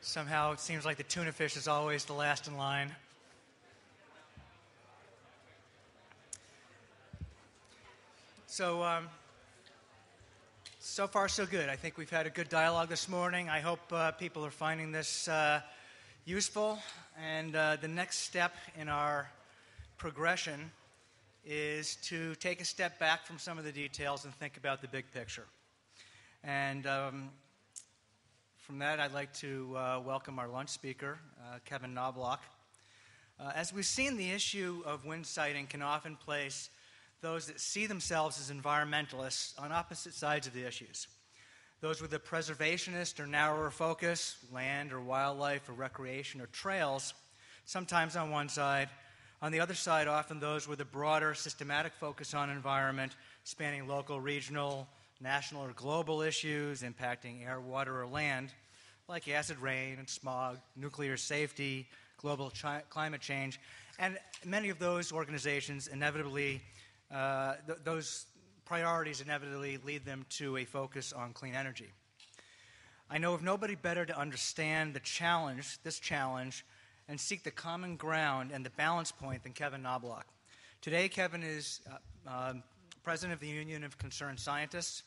Somehow it seems like the tuna fish is always the last in line. So far so good. I think we've had a good dialogue this morning. I hope people are finding this useful. And the next step in our progression is to take a step back from some of the details and think about the big picture. And from that, I'd like to welcome our lunch speaker, Kevin Knobloch. As we've seen, the issue of wind siting can often place those that see themselves as environmentalists on opposite sides of the issues. Those with a preservationist or narrower focus, land or wildlife or recreation or trails, sometimes on one side. On the other side, often those with a broader, systematic focus on environment, spanning local, regional, national, or global issues impacting air, water, or land, like acid rain and smog, nuclear safety, global climate change. And many of those organizations inevitably, those priorities inevitably lead them to a focus on clean energy. I know of nobody better to understand this challenge, and seek the common ground and the balance point than Kevin Knobloch. Today, Kevin is president of the Union of Concerned Scientists,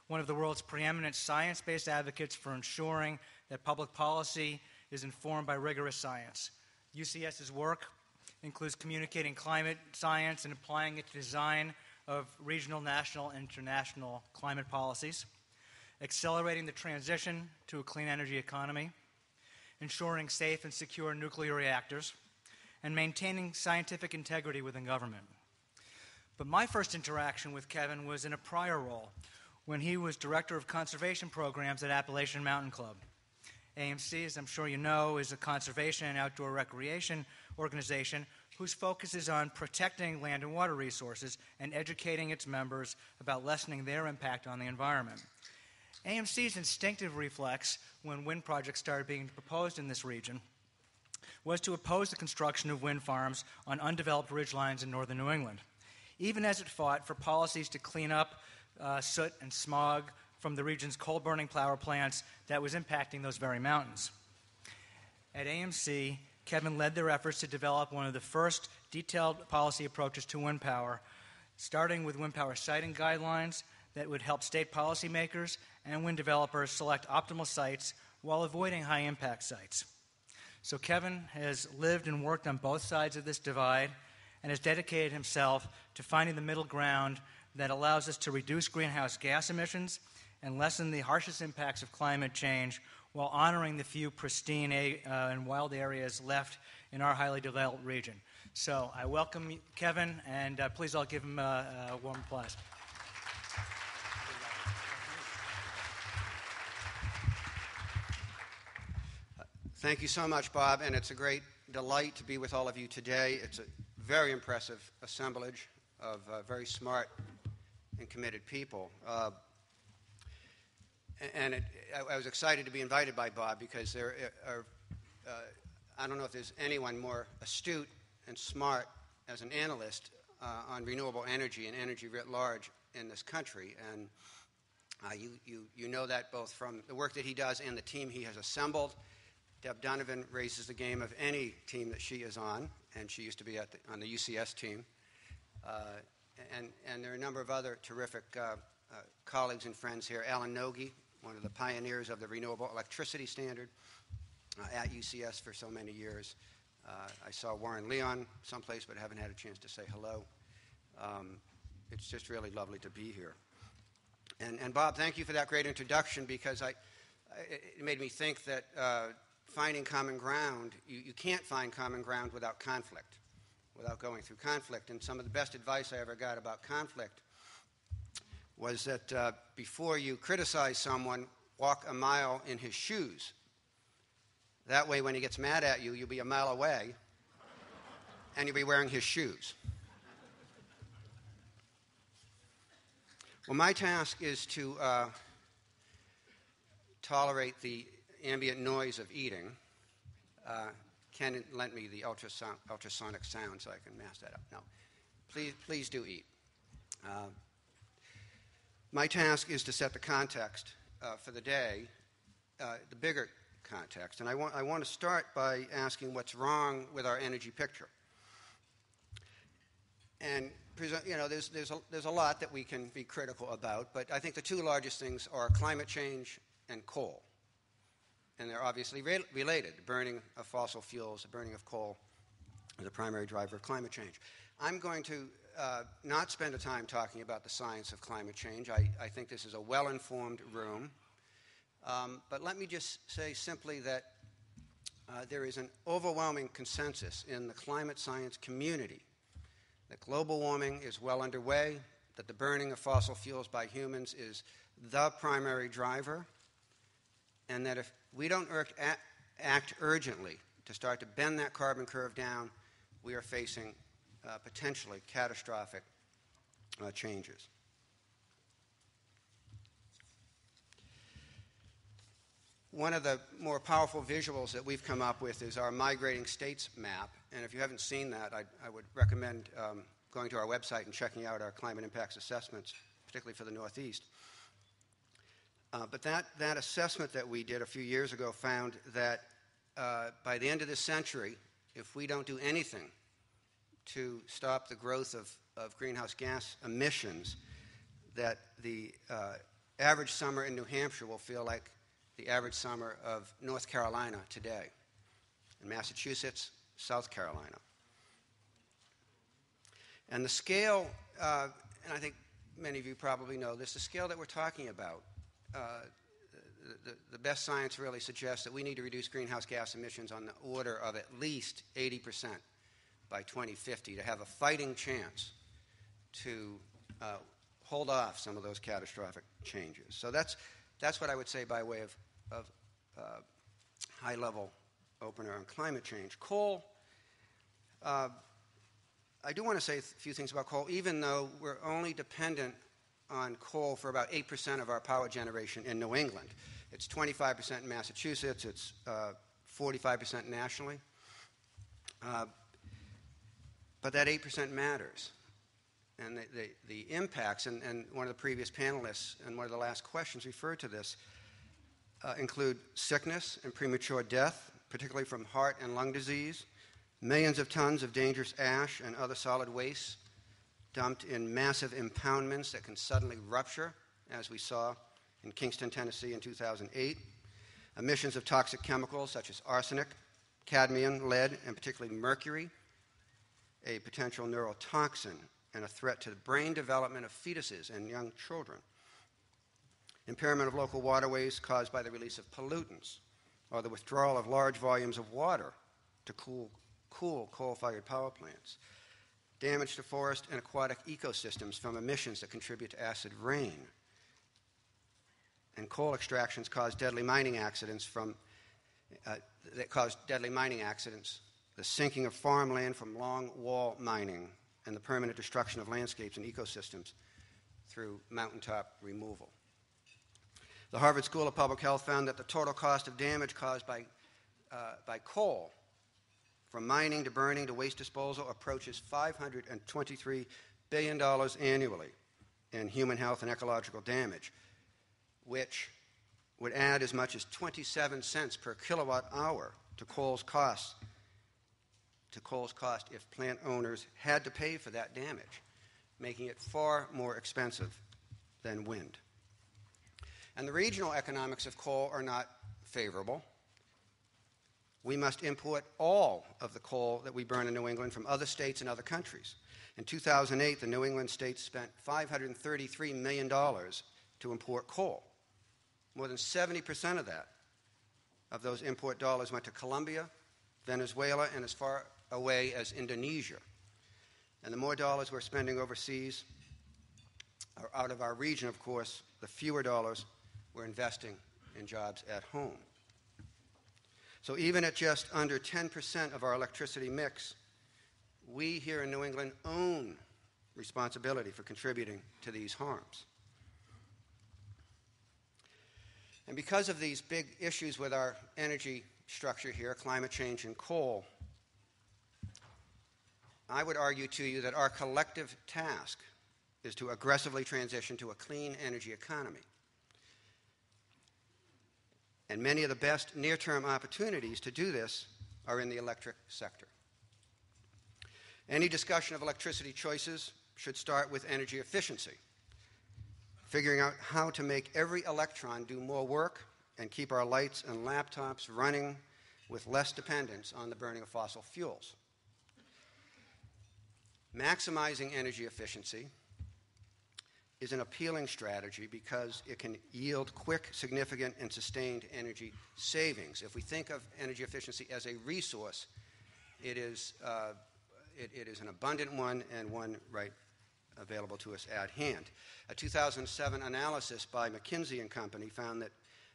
one of the world's preeminent science-based advocates for ensuring that public policy is informed by rigorous science. UCS's work includes communicating climate science and applying it to design of regional, national, and international climate policies, accelerating the transition to a clean energy economy, ensuring safe and secure nuclear reactors, and maintaining scientific integrity within government. But my first interaction with Kevin was in a prior role, when he was Director of Conservation Programs at Appalachian Mountain Club. AMC, as I'm sure you know, is a conservation and outdoor recreation organization whose focus is on protecting land and water resources and educating its members about lessening their impact on the environment. AMC's instinctive reflex when wind projects started being proposed in this region was to oppose the construction of wind farms on undeveloped ridgelines in northern New England, even as it fought for policies to clean up soot and smog from the region's coal-burning power plants that was impacting those very mountains. At AMC, Kevin led their efforts to develop one of the first detailed policy approaches to wind power, starting with wind power siting guidelines that would help state policymakers and wind developers select optimal sites while avoiding high-impact sites. So Kevin has lived and worked on both sides of this divide and has dedicated himself to finding the middle ground that allows us to reduce greenhouse gas emissions and lessen the harshest impacts of climate change while honoring the few pristine and wild areas left in our highly developed region. So I welcome Kevin, and please all give him a warm applause. Thank you so much, Bob, and it's a great delight to be with all of you today. It's a very impressive assemblage of very smart and committed people. I was excited to be invited by Bob because there are, I don't know if there's anyone more astute and smart as an analyst on renewable energy and energy writ large in this country. And you know that both from the work that he does and the team he has assembled. Deb Donovan raises the game of any team that she is on, and she used to be on the UCS team. And there are a number of other terrific colleagues and friends here. Alan Nogi, one of the pioneers of the renewable electricity standard at UCS for so many years. I saw Warren Leon someplace, but haven't had a chance to say hello. It's just really lovely to be here. And Bob, thank you for that great introduction, because it made me think that finding common ground, you can't find common ground without conflict, without going through conflict. And some of the best advice I ever got about conflict was that before you criticize someone, walk a mile in his shoes. That way, when he gets mad at you, you'll be a mile away, and you'll be wearing his shoes. Well, my task is to tolerate the ambient noise of eating. Ken lent me the ultrasonic sound so I can mask that up. No, please do eat. My task is to set the context for the day, the bigger context. And I want to start by asking what's wrong with our energy picture. And there's a lot that we can be critical about, but I think the two largest things are climate change and coal. And they're obviously related. The burning of fossil fuels, the burning of coal is a primary driver of climate change. I'm going to not spend the time talking about the science of climate change. I think this is a well-informed room. But let me just say simply that there is an overwhelming consensus in the climate science community that global warming is well underway, that the burning of fossil fuels by humans is the primary driver, and that if we don't act urgently to start to bend that carbon curve down, we are facing potentially catastrophic changes. One of the more powerful visuals that we've come up with is our migrating states map. And if you haven't seen that, I would recommend going to our website and checking out our climate impacts assessments, particularly for the Northeast. But that assessment that we did a few years ago found that by the end of this century, if we don't do anything to stop the growth of greenhouse gas emissions, that the average summer in New Hampshire will feel like the average summer of North Carolina today, in Massachusetts, South Carolina. And the scale, and I think many of you probably know this, the scale that we're talking about, the best science really suggests that we need to reduce greenhouse gas emissions on the order of at least 80% by 2050 to have a fighting chance to hold off some of those catastrophic changes. So that's what I would say by way of high-level opener on climate change. Coal, I do want to say a few things about coal, even though we're only dependent on coal for about 8% of our power generation in New England. It's 25% in Massachusetts. It's 45% nationally. But that 8% matters. And the impacts, and one of the previous panelists and one of the last questions referred to this, include sickness and premature death, particularly from heart and lung disease, millions of tons of dangerous ash and other solid waste dumped in massive impoundments that can suddenly rupture, as we saw in Kingston, Tennessee in 2008, emissions of toxic chemicals such as arsenic, cadmium, lead, and particularly mercury, a potential neurotoxin and a threat to the brain development of fetuses and young children. Impairment of local waterways caused by the release of pollutants or the withdrawal of large volumes of water to cool coal-fired power plants. Damage to forest and aquatic ecosystems from emissions that contribute to acid rain. And coal extractions cause deadly mining accidents the sinking of farmland from long wall mining, and the permanent destruction of landscapes and ecosystems through mountaintop removal. The Harvard School of Public Health found that the total cost of damage caused by coal, from mining to burning to waste disposal, approaches $523 billion annually in human health and ecological damage, which would add as much as 27 cents per kilowatt hour to coal's cost if plant owners had to pay for that damage, making it far more expensive than wind. And the regional economics of coal are not favorable. We must import all of the coal that we burn in New England from other states and other countries. In 2008, the New England states spent $533 million to import coal. More than 70% of those import dollars went to Colombia, Venezuela, and as far away as Indonesia. And the more dollars we're spending overseas, or out of our region, of course, the fewer dollars we're investing in jobs at home. So even at just under 10% of our electricity mix, we here in New England own responsibility for contributing to these harms. And because of these big issues with our energy structure here, climate change and coal, I would argue to you that our collective task is to aggressively transition to a clean energy economy. And many of the best near-term opportunities to do this are in the electric sector. Any discussion of electricity choices should start with energy efficiency, figuring out how to make every electron do more work and keep our lights and laptops running with less dependence on the burning of fossil fuels. Maximizing energy efficiency is an appealing strategy because it can yield quick, significant, and sustained energy savings. If we think of energy efficiency as a resource, it is an abundant one and one right available to us at hand. A 2007 analysis by McKinsey & Company found that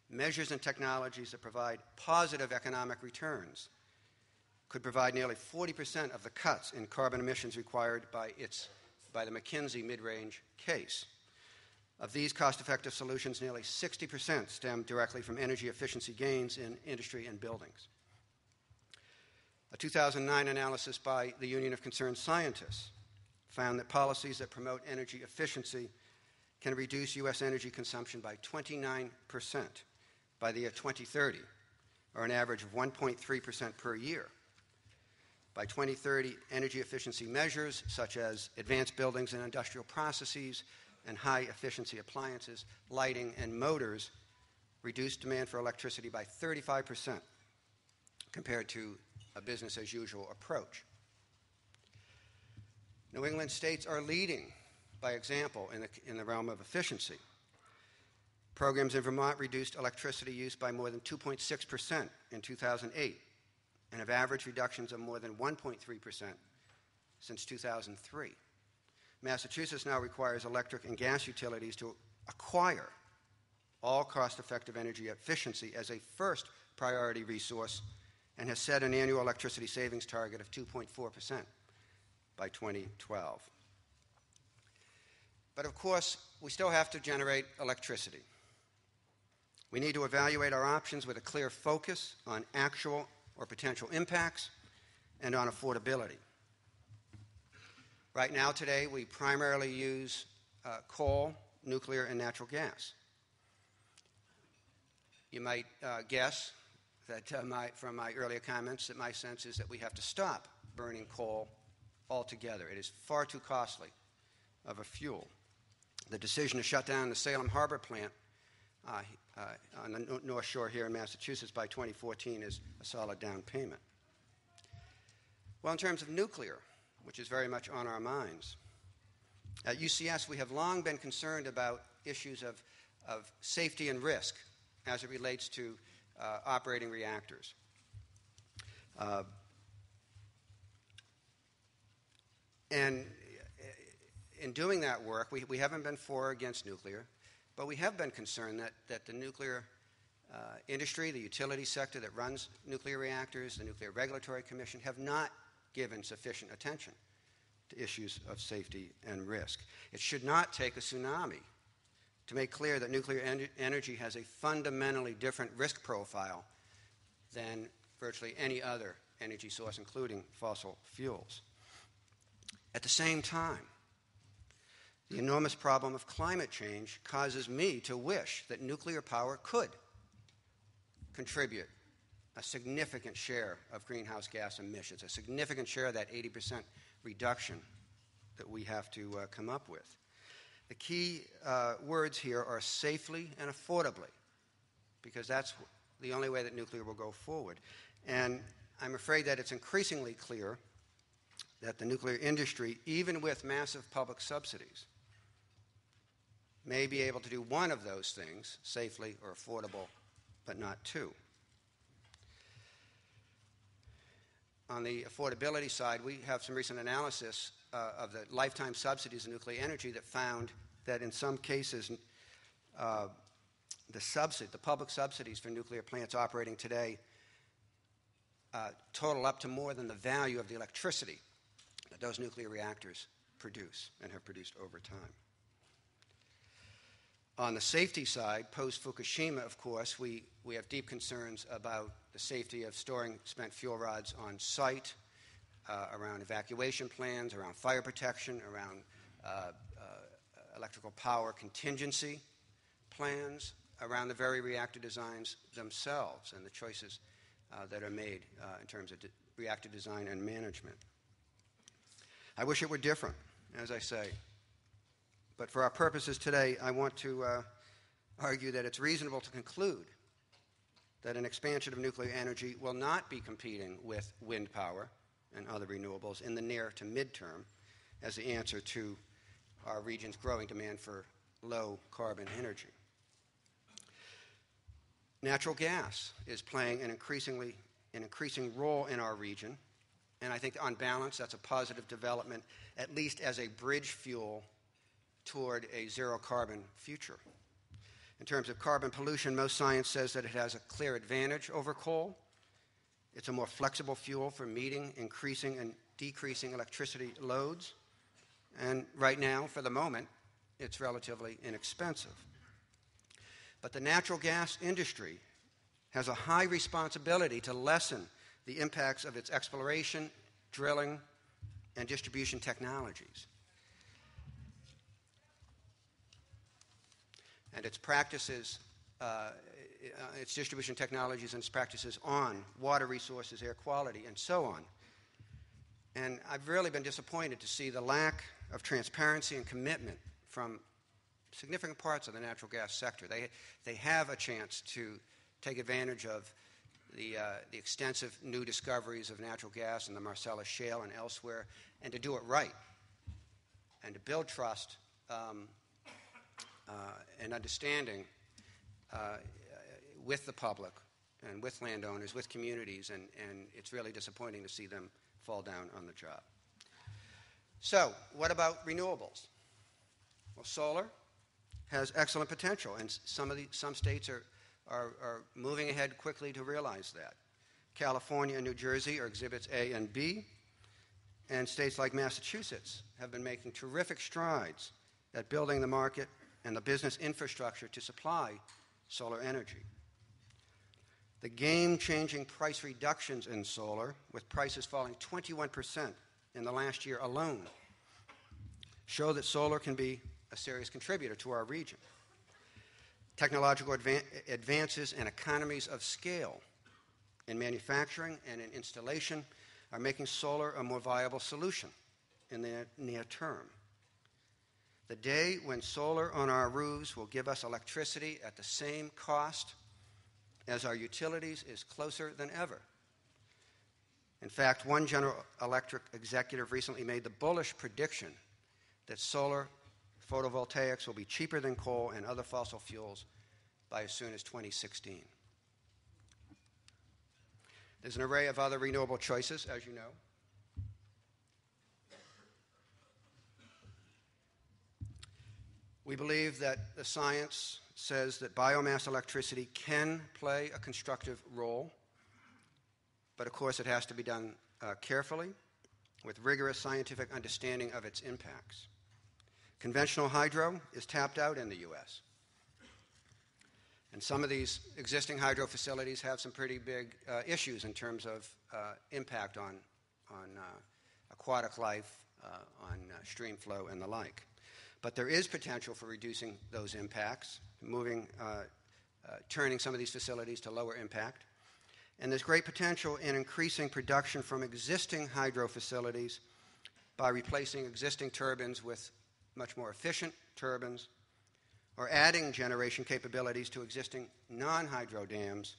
measures and technologies that provide positive economic returns could provide nearly 40% of the cuts in carbon emissions required by the McKinsey mid-range case. Of these cost-effective solutions, nearly 60% stem directly from energy efficiency gains in industry and buildings. A 2009 analysis by the Union of Concerned Scientists found that policies that promote energy efficiency can reduce U.S. energy consumption by 29% by the year 2030, or an average of 1.3% per year. By 2030, energy efficiency measures such as advanced buildings and industrial processes and high-efficiency appliances, lighting, and motors reduce demand for electricity by 35% compared to a business-as-usual approach. New England states are leading by example in the realm of efficiency. Programs in Vermont reduced electricity use by more than 2.6% in 2008 and have averaged reductions of more than 1.3% since 2003. Massachusetts now requires electric and gas utilities to acquire all cost-effective energy efficiency as a first priority resource and has set an annual electricity savings target of 2.4% by 2012. But of course, we still have to generate electricity. We need to evaluate our options with a clear focus on actual or potential impacts and on affordability. Right now, today, we primarily use coal, nuclear, and natural gas. You might guess that from my earlier comments that my sense is that we have to stop burning coal altogether. It is far too costly of a fuel. The decision to shut down the Salem Harbor plant on the North Shore here in Massachusetts by 2014 is a solid down payment. Well, in terms of nuclear, which is very much on our minds, at UCS we have long been concerned about issues of safety and risk as it relates to operating reactors. And in doing that work, we haven't been for or against nuclear, but we have been concerned that the nuclear industry, the utility sector that runs nuclear reactors, the Nuclear Regulatory Commission, have not given sufficient attention to issues of safety and risk. It should not take a tsunami to make clear that nuclear energy has a fundamentally different risk profile than virtually any other energy source, including fossil fuels. At the same time, the enormous problem of climate change causes me to wish that nuclear power could contribute a significant share of greenhouse gas emissions, a significant share of that 80% reduction that we have to come up with. The key words here are safely and affordably, because that's the only way that nuclear will go forward. And I'm afraid that it's increasingly clear that the nuclear industry, even with massive public subsidies, may be able to do one of those things, safely or affordable, but not two. On the affordability side, we have some recent analysis of the lifetime subsidies in nuclear energy that found that in some cases the public subsidies for nuclear plants operating today total up to more than the value of the electricity that those nuclear reactors produce and have produced over time. On the safety side, post-Fukushima, of course, we have deep concerns about the safety of storing spent fuel rods on site, around evacuation plans, around fire protection, around electrical power contingency plans, around the very reactor designs themselves and the choices that are made in terms of reactor design and management. I wish it were different, as I say. But for our purposes today, I want to argue that it's reasonable to conclude that an expansion of nuclear energy will not be competing with wind power and other renewables in the near to midterm as the answer to our region's growing demand for low-carbon energy. Natural gas is playing an increasing role in our region, and I think on balance that's a positive development, at least as a bridge fuel toward a zero-carbon future. In terms of carbon pollution, most science says that it has a clear advantage over coal. It's a more flexible fuel for meeting increasing and decreasing electricity loads. And right now, for the moment, it's relatively inexpensive. But the natural gas industry has a high responsibility to lessen the impacts of its exploration, drilling, and distribution technologies. And its practices, its distribution technologies and its practices on water resources, air quality, and so on. And I've really been disappointed to see the lack of transparency and commitment from significant parts of the natural gas sector. They have a chance to take advantage of the extensive new discoveries of natural gas in the Marcellus Shale and elsewhere, and to do it right, and to build trust and understanding with the public and with landowners, with communities, and it's really disappointing to see them fall down on the job. So, what about renewables? Well, solar has excellent potential, and some states are moving ahead quickly to realize that. California and New Jersey are exhibits A and B, and states like Massachusetts have been making terrific strides at building the market and the business infrastructure to supply solar energy. The game-changing price reductions in solar, with prices falling 21% in the last year alone, show that solar can be a serious contributor to our region. Technological advances and economies of scale in manufacturing and in installation are making solar a more viable solution in the near term. The day when solar on our roofs will give us electricity at the same cost as our utilities is closer than ever. In fact, one General Electric executive recently made the bullish prediction that solar photovoltaics will be cheaper than coal and other fossil fuels by as soon as 2016. There's an array of other renewable choices, as you know. We believe that the science says that biomass electricity can play a constructive role, but of course it has to be done carefully with rigorous scientific understanding of its impacts. Conventional hydro is tapped out in the U.S., and some of these existing hydro facilities have some pretty big issues in terms of impact on aquatic life, on stream flow, and the like. But there is potential for reducing those impacts, turning some of these facilities to lower impact. And there's great potential in increasing production from existing hydro facilities by replacing existing turbines with much more efficient turbines, or adding generation capabilities to existing non-hydro dams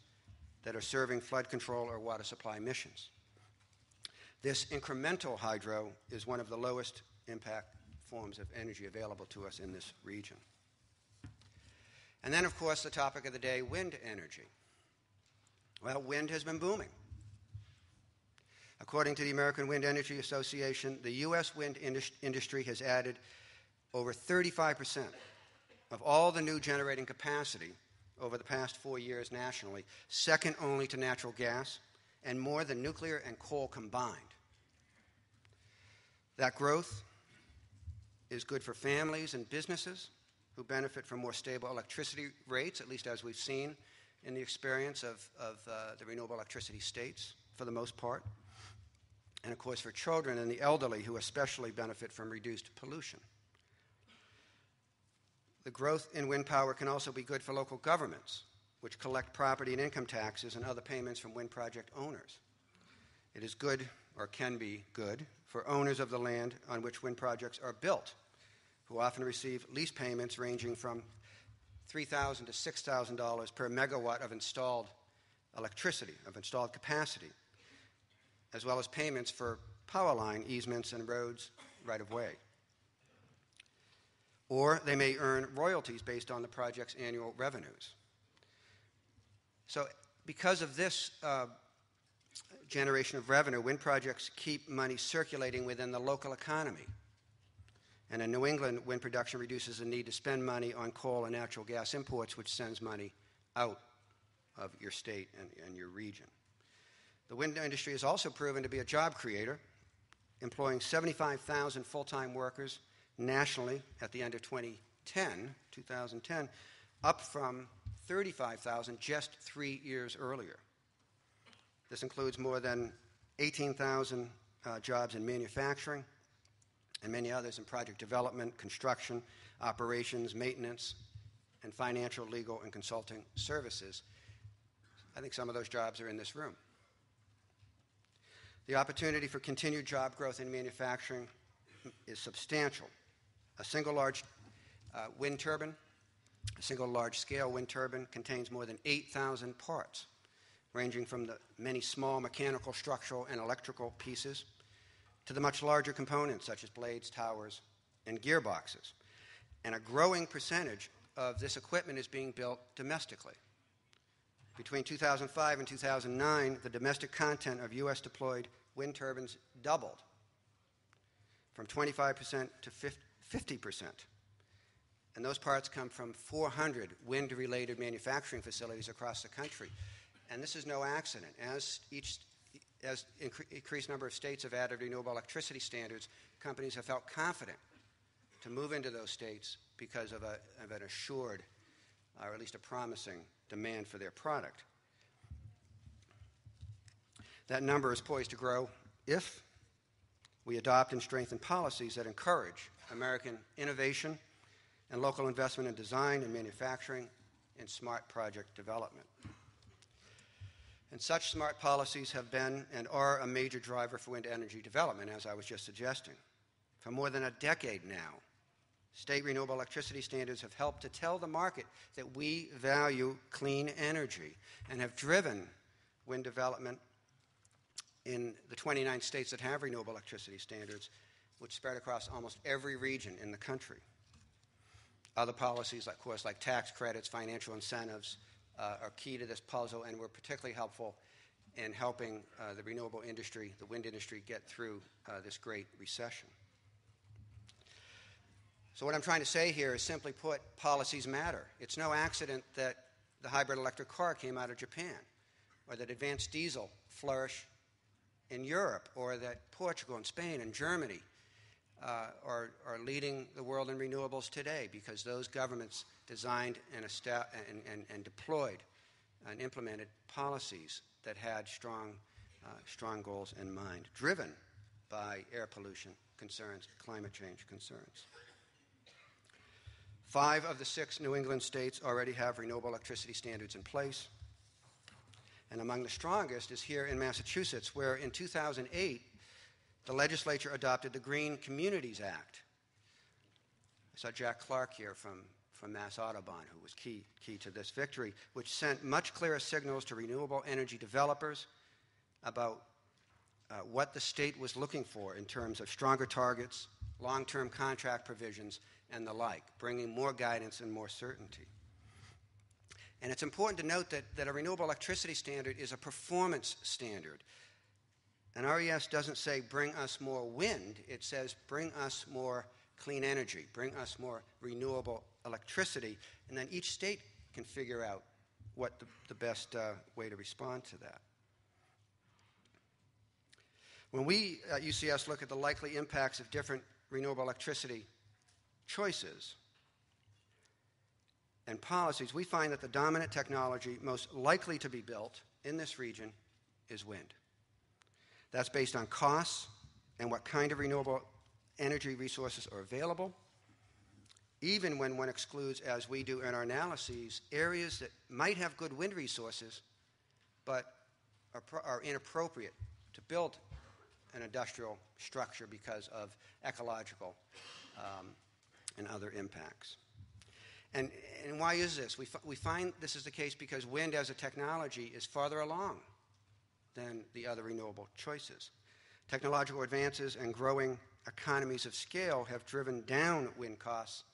that are serving flood control or water supply missions. This incremental hydro is one of the lowest impact forms of energy available to us in this region. And then, of course, the topic of the day, wind energy. Well, wind has been booming. According to the American Wind Energy Association, the U.S. wind industry has added over 35% of all the new generating capacity over the past 4 years nationally, second only to natural gas, and more than nuclear and coal combined. That growth is good for families and businesses who benefit from more stable electricity rates, at least as we've seen in the experience of the renewable electricity states, for the most part. And, of course, for children and the elderly who especially benefit from reduced pollution. The growth in wind power can also be good for local governments, which collect property and income taxes and other payments from wind project owners. It is good, or can be good, for owners of the land on which wind projects are built, who often receive lease payments ranging from $3,000 to $6,000 per megawatt of installed electricity, of installed capacity, as well as payments for power line easements and roads right-of-way. Or they may earn royalties based on the project's annual revenues. So because of this generation of revenue, wind projects keep money circulating within the local economy. And in New England, wind production reduces the need to spend money on coal and natural gas imports, which sends money out of your state and your region. The wind industry has also proven to be a job creator, employing 75,000 full-time workers nationally at the end of 2010, up from 35,000 just 3 years earlier. This includes more than 18,000 jobs in manufacturing and many others in project development, construction, operations, maintenance, and financial, legal, and consulting services. I think some of those jobs are in this room. The opportunity for continued job growth in manufacturing is substantial. A single large wind turbine, a single large-scale wind turbine contains more than 8,000 parts, ranging from the many small mechanical, structural, and electrical pieces to the much larger components such as blades, towers, and gearboxes. And a growing percentage of this equipment is being built domestically. Between 2005 and 2009, the domestic content of U.S. deployed wind turbines doubled from 25% to 50%. And those parts come from 400 wind-related manufacturing facilities across the country. And this is no accident. As increased number of states have added renewable electricity standards, companies have felt confident to move into those states because of an assured, or at least a promising, demand for their product. That number is poised to grow if we adopt and strengthen policies that encourage American innovation and local investment in design and manufacturing and smart project development. And such smart policies have been and are a major driver for wind energy development, as I was just suggesting. For more than a decade now, state renewable electricity standards have helped to tell the market that we value clean energy and have driven wind development in the 29 states that have renewable electricity standards, which spread across almost every region in the country. Other policies, of course, like tax credits, financial incentives, are key to this puzzle and were particularly helpful in helping the renewable industry, the wind industry, get through this great recession. So what I'm trying to say here is, simply put, policies matter. It's no accident that the hybrid electric car came out of Japan, or that advanced diesel flourished in Europe, or that Portugal and Spain and Germany are leading the world in renewables today, because those governments designed and deployed and implemented policies that had strong goals in mind, driven by air pollution concerns, climate change concerns. 5 of the 6 New England states already have renewable electricity standards in place. And among the strongest is here in Massachusetts, where in 2008, the legislature adopted the Green Communities Act. I saw Jack Clark here from Mass Audubon, who was key to this victory, which sent much clearer signals to renewable energy developers about what the state was looking for in terms of stronger targets, long-term contract provisions, and the like, bringing more guidance and more certainty. And it's important to note that a renewable electricity standard is a performance standard. And RES doesn't say bring us more wind, it says bring us more clean energy, bring us more renewable electricity, and then each state can figure out what the best way to respond to that. When we at UCS look at the likely impacts of different renewable electricity choices and policies, we find that the dominant technology most likely to be built in this region is wind. That's based on costs and what kind of renewable energy resources are available, even when one excludes, as we do in our analyses, areas that might have good wind resources but are inappropriate to build an industrial structure because of ecological and other impacts. And why is this? We find this is the case because wind as a technology is farther along than the other renewable choices. Technological advances and growing economies of scale have driven down wind costs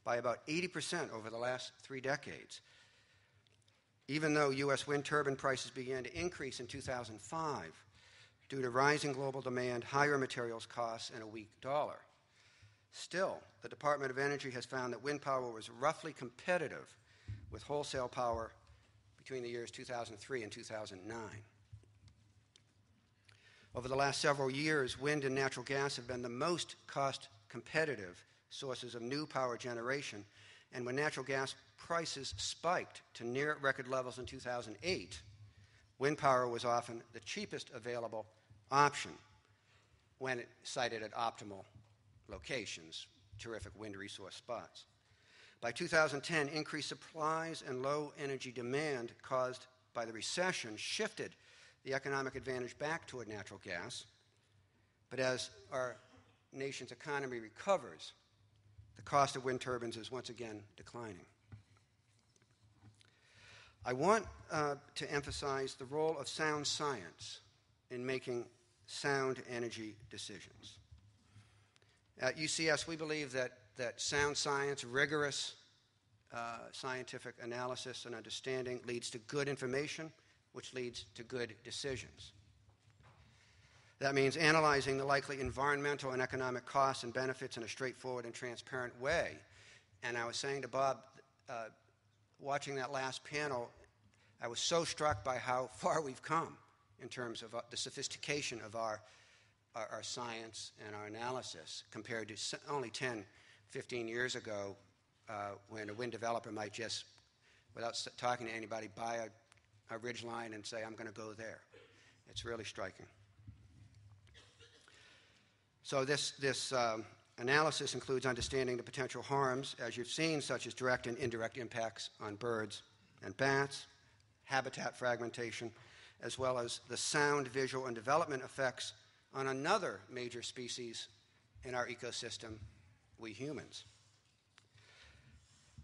by about 80% over the last 3 decades. Even though U.S. wind turbine prices began to increase in 2005 due to rising global demand, higher materials costs, and a weak dollar. Still, the Department of Energy has found that wind power was roughly competitive with wholesale power between the years 2003 and 2009. Over the last several years, wind and natural gas have been the most cost-competitive sources of new power generation, and when natural gas prices spiked to near record levels in 2008, wind power was often the cheapest available option when it sited at optimal locations, terrific wind resource spots. By 2010, increased supplies and low energy demand caused by the recession shifted the economic advantage back toward natural gas. But as our nation's economy recovers, the cost of wind turbines is once again declining. I want to emphasize the role of sound science in making sound energy decisions. At UCS, we believe that sound science, rigorous scientific analysis and understanding leads to good information, which leads to good decisions. That means analyzing the likely environmental and economic costs and benefits in a straightforward and transparent way. And I was saying to Bob, watching that last panel, I was so struck by how far we've come in terms of the sophistication of our science and our analysis compared to only 10, 15 years ago when a wind developer might just, without talking to anybody, buy a ridge line and say, I'm going to go there. It's really striking. So this analysis includes understanding the potential harms, as you've seen, such as direct and indirect impacts on birds and bats, habitat fragmentation, as well as the sound, visual, and development effects on another major species in our ecosystem, we humans.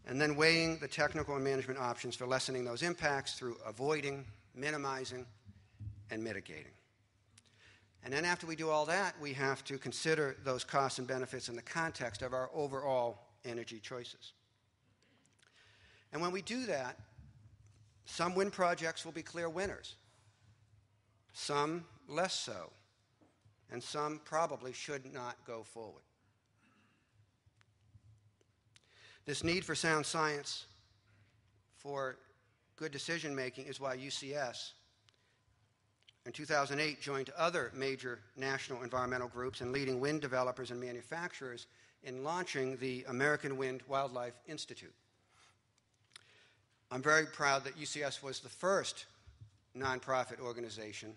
And then weighing the technical and management options for lessening those impacts through avoiding, minimizing, and mitigating. And then after we do all that, we have to consider those costs and benefits in the context of our overall energy choices. And when we do that, some wind projects will be clear winners, some less so, and some probably should not go forward. This need for sound science for good decision-making is why UCS in 2008 joined other major national environmental groups and leading wind developers and manufacturers in launching the American Wind Wildlife Institute. I'm very proud that UCS was the first nonprofit organization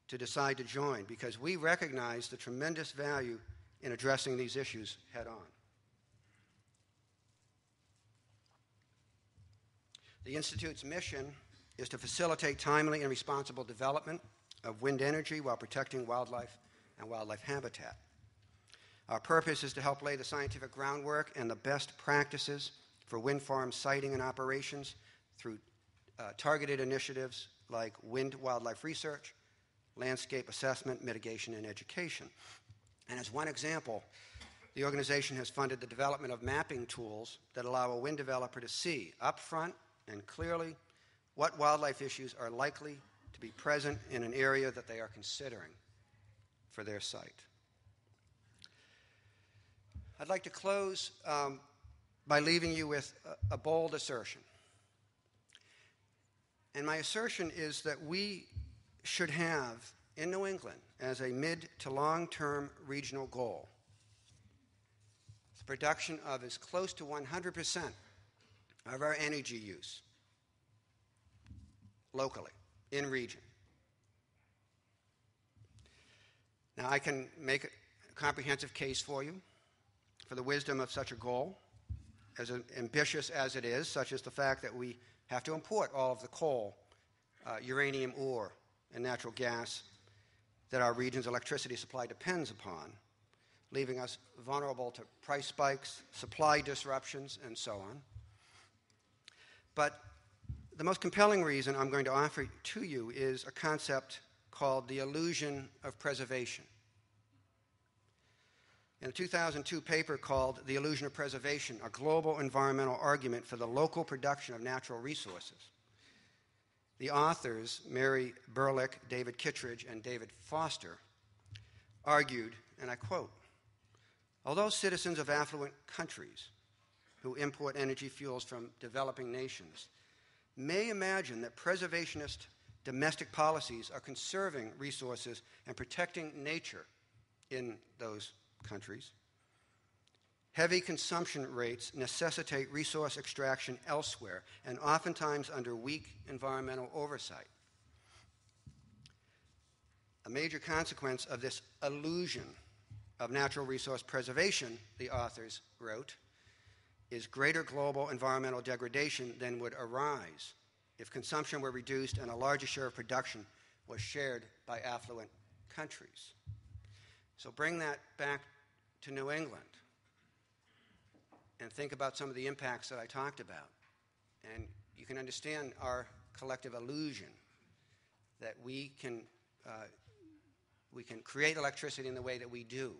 to decide to join because we recognize the tremendous value in addressing these issues head on. The Institute's mission is to facilitate timely and responsible development of wind energy while protecting wildlife and wildlife habitat. Our purpose is to help lay the scientific groundwork and the best practices for wind farm siting and operations through targeted initiatives like wind wildlife research, landscape assessment, mitigation, and education. And as one example, the organization has funded the development of mapping tools that allow a wind developer to see upfront and clearly what wildlife issues are likely to be present in an area that they are considering for their site. I'd like to close by leaving you with a bold assertion. And my assertion is that we should have, in New England, as a mid to long-term regional goal, the production of as close to 100% of our energy use locally, in region. Now, I can make a comprehensive case for you. for the wisdom of such a goal, as ambitious as it is, such as the fact that we have to import all of the coal, uranium ore, and natural gas that our region's electricity supply depends upon, leaving us vulnerable to price spikes, supply disruptions, and so on. But the most compelling reason I'm going to offer to you is a concept called the illusion of preservation. In a 2002 paper called The Illusion of Preservation, a global environmental argument for the local production of natural resources, the authors, Mary Burlick, David Kittredge, and David Foster, argued, and I quote, although citizens of affluent countries who import energy fuels from developing nations may imagine that preservationist domestic policies are conserving resources and protecting nature in those countries, heavy consumption rates necessitate resource extraction elsewhere and oftentimes under weak environmental oversight. A major consequence of this illusion of natural resource preservation, the authors wrote, is greater global environmental degradation than would arise if consumption were reduced and a larger share of production was shared by affluent countries. So bring that back to New England and think about some of the impacts that I talked about. And you can understand our collective illusion that we can create electricity in the way that we do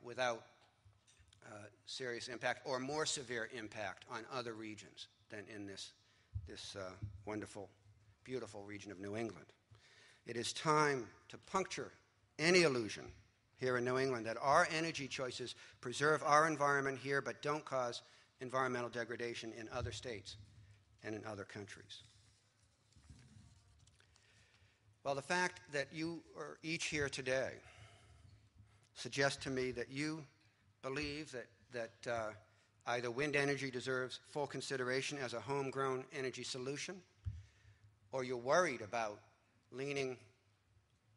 without serious impact or more severe impact on other regions than in this wonderful, beautiful region of New England. It is time to puncture any illusion here in New England that our energy choices preserve our environment here but don't cause environmental degradation in other states and in other countries. Well, the fact that you are each here today suggests to me that you believe that either wind energy deserves full consideration as a homegrown energy solution, or you're worried about leaning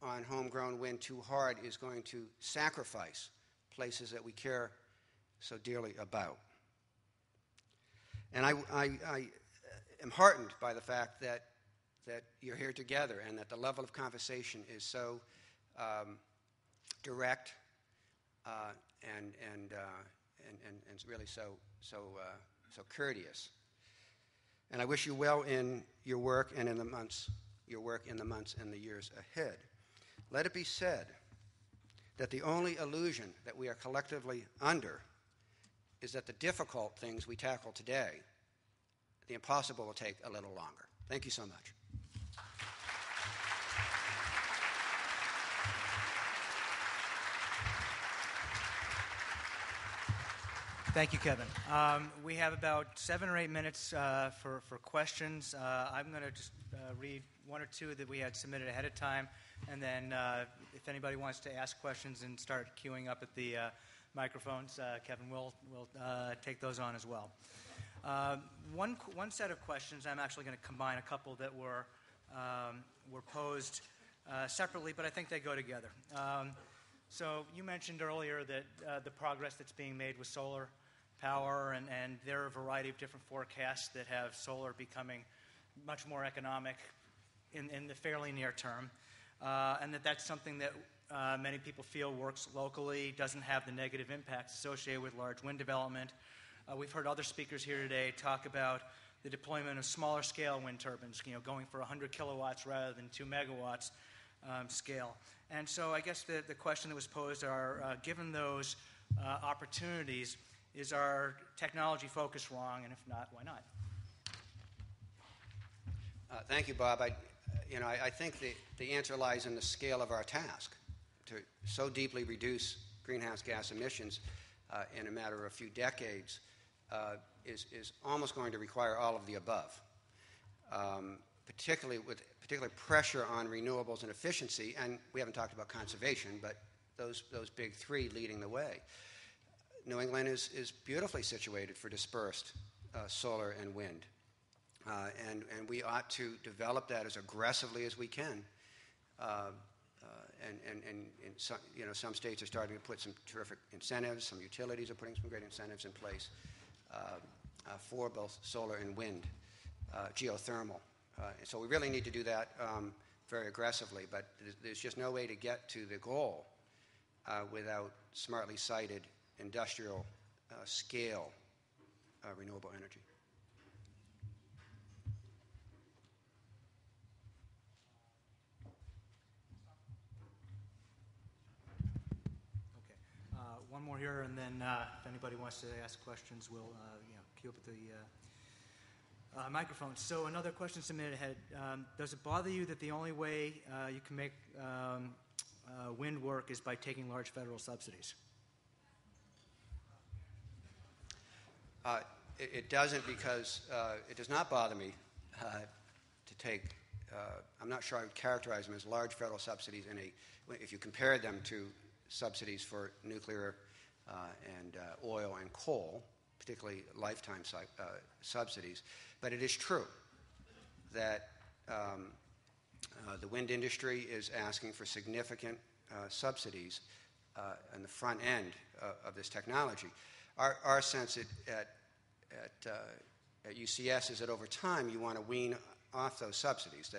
on homegrown wind too hard is going to sacrifice places that we care so dearly about. And I am heartened by the fact that you're here together and that the level of conversation is so direct and really so courteous. And I wish you well in your work and in the months and the years ahead. Let it be said that the only illusion that we are collectively under is that the difficult things we tackle today, the impossible will take a little longer. Thank you so much. Thank you, Kevin. We have about 7 or 8 minutes for questions. I'm going to just read one or two that we had submitted ahead of time, and then if anybody wants to ask questions and start queuing up at the microphones, Kevin will take those on as well. One set of questions, I'm actually going to combine a couple that were posed separately, but I think they go together. So you mentioned earlier that the progress that's being made with solar power, and there are a variety of different forecasts that have solar becoming much more economic in the fairly near term, and that's something that many people feel works locally, doesn't have the negative impacts associated with large wind development. We've heard other speakers here today talk about the deployment of smaller scale wind turbines, going for 100 kilowatts rather than 2 megawatts scale. And so I guess the question that was posed are, given those opportunities, is our technology focus wrong, and if not, why not? Thank you, Bob. I think the answer lies in the scale of our task. To so deeply reduce greenhouse gas emissions in a matter of a few decades is almost going to require all of the above, particularly pressure on renewables and efficiency, and we haven't talked about conservation, but those big three leading the way. New England is beautifully situated for dispersed solar and wind, and we ought to develop that as aggressively as we can and some, some states are starting to put some terrific incentives. Some utilities are putting some great incentives in place for both solar and wind, geothermal. So we really need to do that very aggressively, but there's just no way to get to the goal without smartly sited industrial scale renewable energy. One more here, and then if anybody wants to ask questions, we'll queue up at the microphone. So another question submitted ahead. Does it bother you that the only way you can make wind work is by taking large federal subsidies? It doesn't, because it does not bother me to take, I'm not sure I would characterize them as large federal subsidies if you compare them to subsidies for nuclear and oil and coal, particularly lifetime subsidies. But it is true that the wind industry is asking for significant subsidies on the front end of this technology. Our sense at UCS is that over time you want to wean off those subsidies,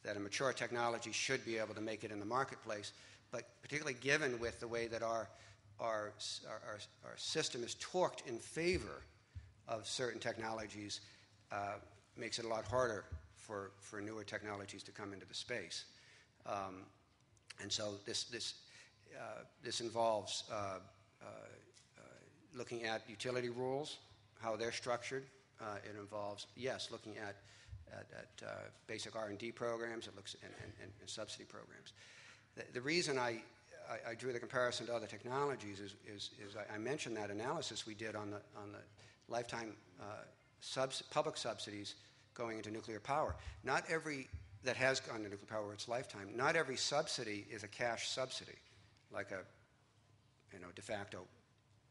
that a mature technology should be able to make it in the marketplace, but particularly given with the way that our system is torqued in favor of certain technologies, makes it a lot harder for newer technologies to come into the space. And so this involves looking at utility rules, how they're structured. It involves, yes, looking at basic R&D programs. It looks and subsidy programs. The reason I drew the comparison to other technologies is I mentioned that analysis we did on the lifetime public subsidies going into nuclear power. Not every that has gone into nuclear power its lifetime. Not every subsidy is a cash subsidy, like a de facto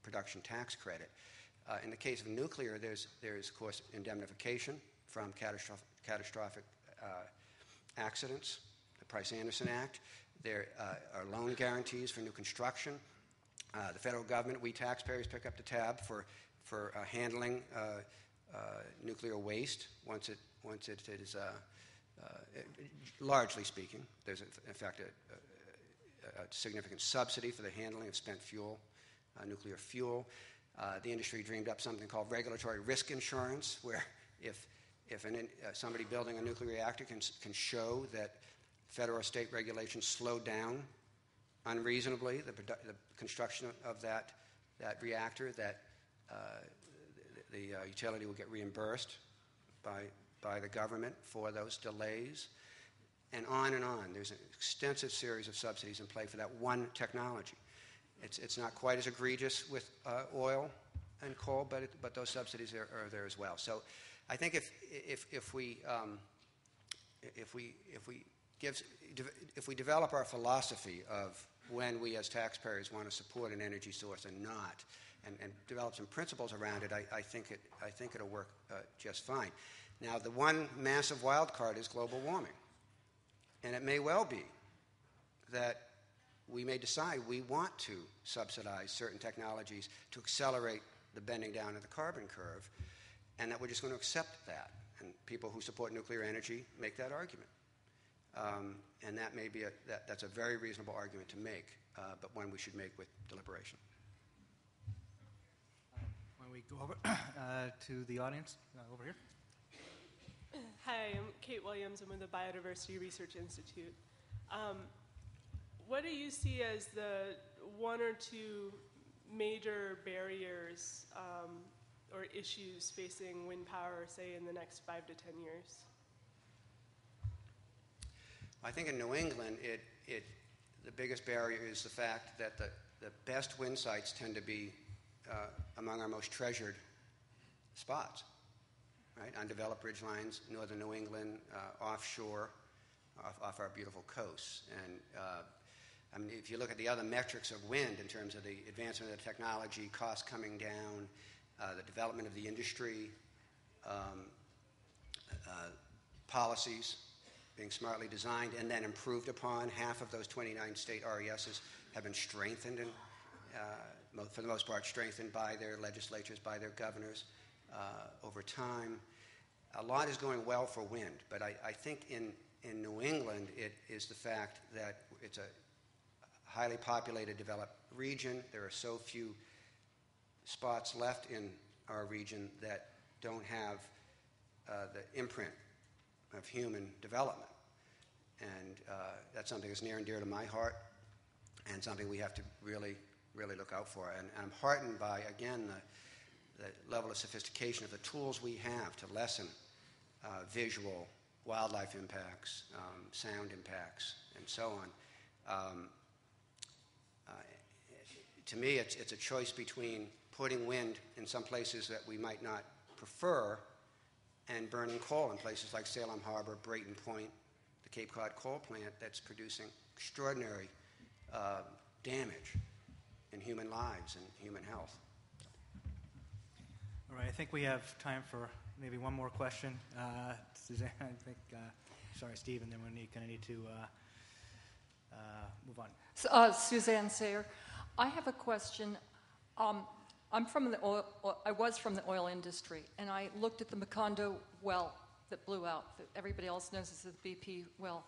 production tax credit. In the case of nuclear, there's of course indemnification from catastrophic accidents, the Price-Anderson Act. There are loan guarantees for new construction. The federal government, we taxpayers, pick up the tab for handling nuclear waste once it is, largely speaking, there's in fact a significant subsidy for the handling of spent fuel, nuclear fuel. The industry dreamed up something called regulatory risk insurance, where if somebody building a nuclear reactor can show that federal or state regulations slowed down unreasonably the construction of that reactor, that the utility will get reimbursed by the government for those delays, and on and on. There's an extensive series of subsidies in play for that one technology. It's not quite as egregious with oil and coal, but those subsidies are there as well. So I think if we develop our philosophy of when we as taxpayers want to support an energy source and not, and develop some principles around it, I think it'll work just fine. Now, the one massive wild card is global warming, and it may well be that we may decide we want to subsidize certain technologies to accelerate the bending down of the carbon curve, and that we're just going to accept that. And people who support nuclear energy make that argument. And that may be that's a very reasonable argument to make, but one we should make with deliberation. Why don't we go over to the audience over here? Hi, I'm Kate Williams. I'm with the Biodiversity Research Institute. What do you see as the one or two major barriers or issues facing wind power, say, in the next 5 to 10 years? I think in New England, the biggest barrier is the fact that the best wind sites tend to be among our most treasured spots, right? Undeveloped ridgelines, northern New England, offshore, off our beautiful coasts. And I mean, if you look at the other metrics of wind in terms of the advancement of the technology, costs coming down, the development of the industry, policies, being smartly designed and then improved upon. Half of those 29 state RESs have been strengthened, and for the most part strengthened by their legislatures, by their governors over time. A lot is going well for wind, but I think in New England it is the fact that it's a highly populated, developed region. There are so few spots left in our region that don't have the imprint of human development. And that's something that's near and dear to my heart and something we have to really, really look out for. And I'm heartened by, again, the level of sophistication of the tools we have to lessen visual, wildlife impacts, sound impacts, and so on. To me, it's a choice between putting wind in some places that we might not prefer and burning coal in places like Salem Harbor, Brayton Point, the Cape Cod coal plant that's producing extraordinary damage in human lives and human health. All right, I think we have time for maybe one more question. Suzanne, I think, sorry, Steve, and then we're going to need to move on. So, Suzanne Sayer, I have a question. I'm from the oil. I was from the oil industry, and I looked at the Macondo well that blew out. That everybody else knows as the BP well.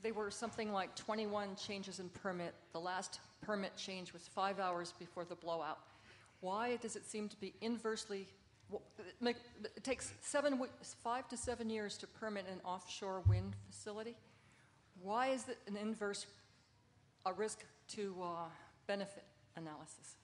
They were something like 21 changes in permit. The last permit change was 5 hours before the blowout. Why does it seem to be inversely? It takes 5 to 7 years to permit an offshore wind facility. Why is it an inverse risk to benefit analysis?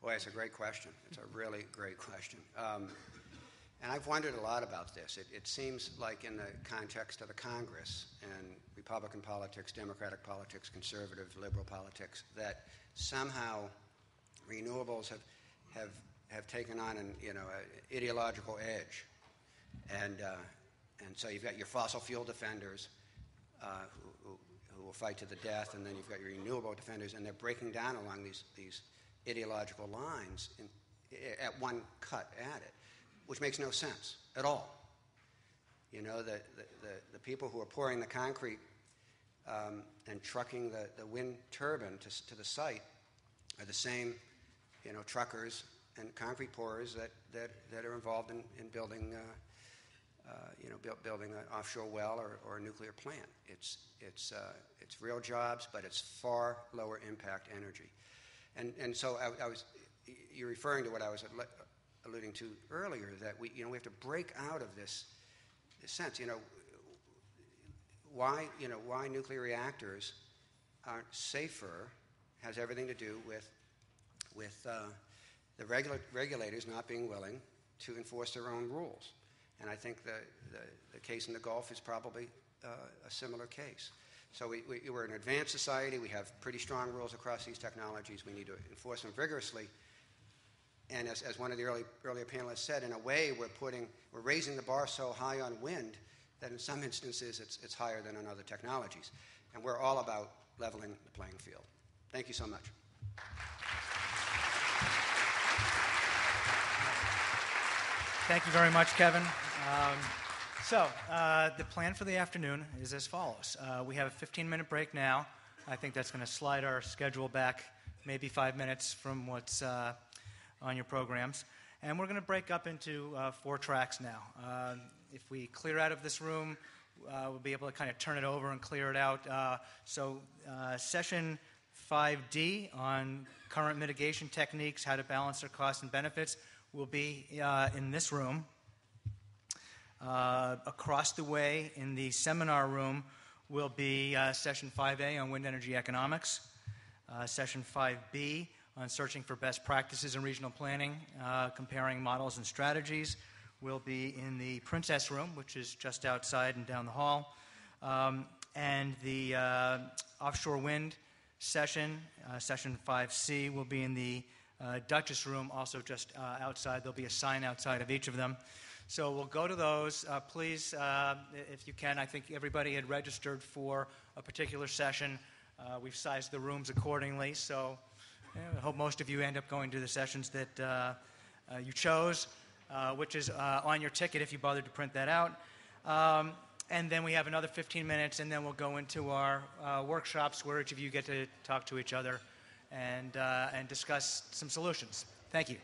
Boy, it's a great question. It's a really great question. And I've wondered a lot about this. It seems like in the context of the Congress and Republican politics, Democratic politics, conservative, liberal politics, that somehow renewables have taken on an ideological edge. And so you've got your fossil fuel defenders who will fight to the death, and then you've got your renewable defenders, and they're breaking down along these ideological lines at one cut at it, which makes no sense at all. You know, the people who are pouring the concrete and trucking the wind turbine to the site are the same, truckers and concrete pourers that are involved in building, building an offshore well or a nuclear plant. It's real jobs, but it's far lower impact energy. And so you're referring to what I was alluding to earlier, that we have to break out of this sense. Why nuclear reactors aren't safer has everything to do with the regulators not being willing to enforce their own rules. And I think the case in the Gulf is probably a similar case. So we're an advanced society. We have pretty strong rules across these technologies. We need to enforce them vigorously. And as one of the earlier panelists said, in a way, we're raising the bar so high on wind that in some instances it's higher than on other technologies. And we're all about leveling the playing field. Thank you so much. Thank you very much, Kevin. So the plan for the afternoon is as follows. We have a 15-minute break now. I think that's going to slide our schedule back maybe 5 minutes from what's on your programs. And we're going to break up into 4 tracks now. If we clear out of this room, we'll be able to kind of turn it over and clear it out. So session 5D on current mitigation techniques, how to balance their costs and benefits, will be in this room. Across the way in the seminar room will be session 5A on wind energy economics, session 5B on searching for best practices in regional planning, comparing models and strategies, will be in the Princess Room, which is just outside and down the hall, and the offshore wind session, session 5C, will be in the Duchess Room, also just outside. There'll be a sign outside of each of them. So we'll go to those. Please, if you can, I think everybody had registered for a particular session. We've sized the rooms accordingly, so I hope most of you end up going to the sessions that you chose, which is on your ticket if you bothered to print that out. and then we have another 15 minutes, and then we'll go into our workshops where each of you get to talk to each other and discuss some solutions. Thank you.